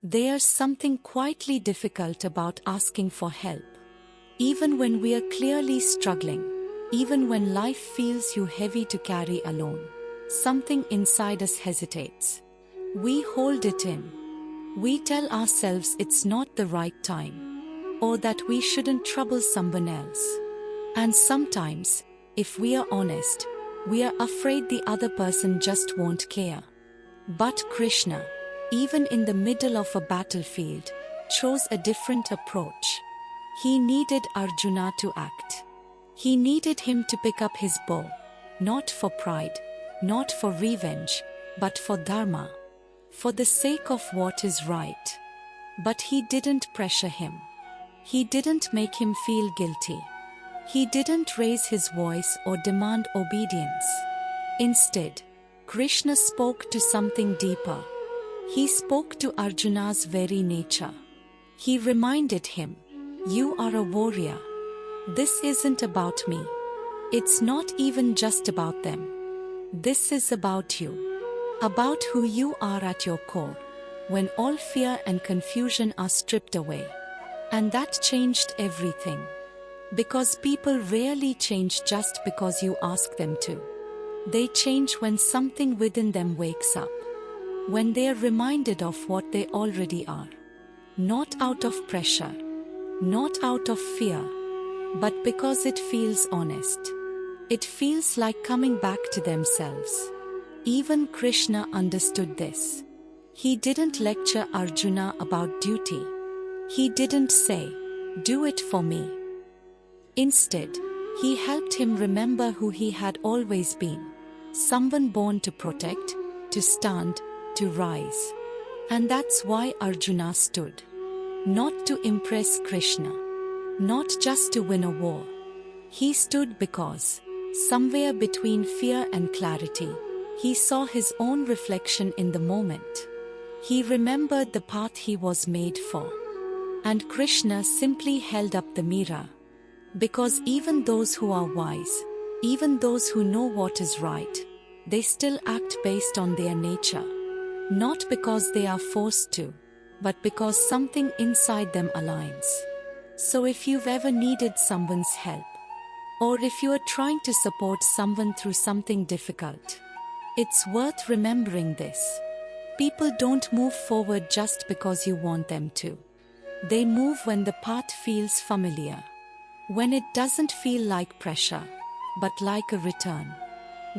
There's something quietly difficult about asking for help. Even when we are clearly struggling, even when life feels too heavy to carry alone, something inside us hesitates. We hold it in. We tell ourselves it's not the right time, or that we shouldn't trouble someone else. And sometimes, if we are honest, we are afraid the other person just won't care. But Krishna, even in the middle of a battlefield, chose a different approach. He needed Arjuna to act. He needed him to pick up his bow, not for pride, not for revenge, but for dharma, for the sake of what is right. But he didn't pressure him. He didn't make him feel guilty. He didn't raise his voice or demand obedience. Instead, Krishna spoke to something deeper. He spoke to Arjuna's very nature. He reminded him, "You are a warrior. This isn't about me. It's not even just about them. This is about you. About who you are at your core, when all fear and confusion are stripped away." And that changed everything. Because people rarely change just because you ask them to. They change when something within them wakes up. When they are reminded of what they already are. Not out of pressure. Not out of fear. But because it feels honest. It feels like coming back to themselves. Even Krishna understood this. He didn't lecture Arjuna about duty. He didn't say, "Do it for me." Instead, he helped him remember who he had always been. Someone born to protect, to stand, to rise. And that's why Arjuna stood. Not to impress Krishna. Not just to win a war. He stood because, somewhere between fear and clarity, he saw his own reflection in the moment. He remembered the path he was made for. And Krishna simply held up the mirror. Because even those who are wise, even those who know what is right, they still act based on their nature. Not because they are forced to, but because something inside them aligns. So if you've ever needed someone's help, or if you are trying to support someone through something difficult, it's worth remembering this. People don't move forward just because you want them to. They move when the path feels familiar. When it doesn't feel like pressure, but like a return.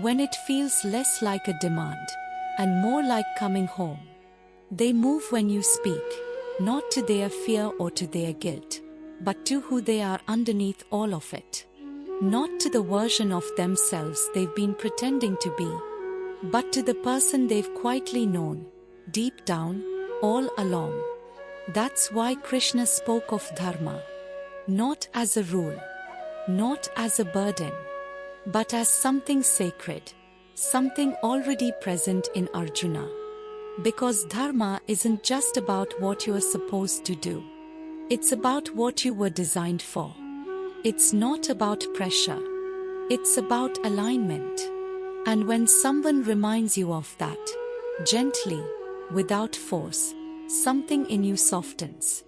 When it feels less like a demand, and more like coming home. They move when you speak, not to their fear or to their guilt, but to who they are underneath all of it. Not to the version of themselves they've been pretending to be, but to the person they've quietly known, deep down, all along. That's why Krishna spoke of dharma. Not as a rule, not as a burden, but as something sacred, something already present in Arjuna. Because dharma isn't just about what you are supposed to do. It's about what you were designed for. It's not about pressure. It's about alignment. And when someone reminds you of that, gently, without force, something in you softens.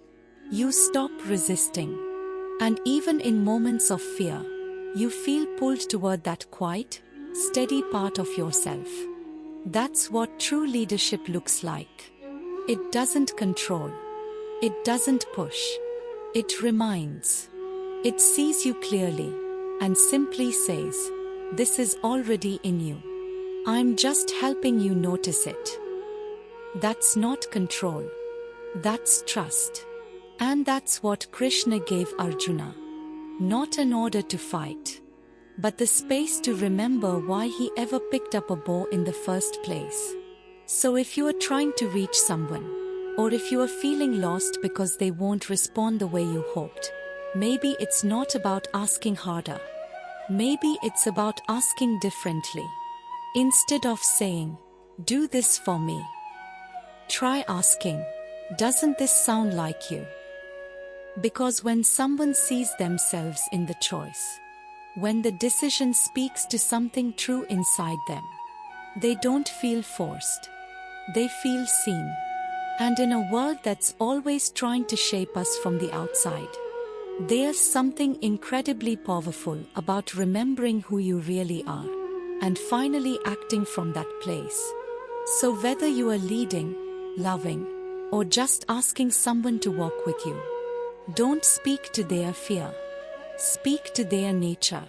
You stop resisting. And even in moments of fear, you feel pulled toward that quiet, steady part of yourself. That's what true leadership looks like. It doesn't control. It doesn't push. It reminds. It sees you clearly and simply says, "This is already in you. I'm just helping you notice it." That's not control. That's trust. And that's what Krishna gave Arjuna. Not an order to fight, but the space to remember why he ever picked up a bow in the first place. So if you are trying to reach someone, or if you are feeling lost because they won't respond the way you hoped, maybe it's not about asking harder. Maybe it's about asking differently. Instead of saying, "Do this for me," try asking, "Doesn't this sound like you?" Because when someone sees themselves in the choice, when the decision speaks to something true inside them, they don't feel forced. They feel seen. And in a world that's always trying to shape us from the outside, there's something incredibly powerful about remembering who you really are and finally acting from that place. So whether you are leading, loving, or just asking someone to walk with you, don't speak to their fear. Speak to their nature.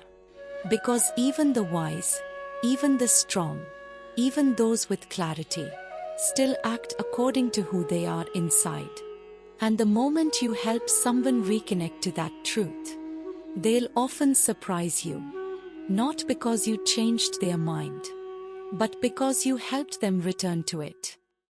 Because even the wise, even the strong, even those with clarity, still act according to who they are inside. And the moment you help someone reconnect to that truth, they'll often surprise you. Not because you changed their mind, but because you helped them return to it.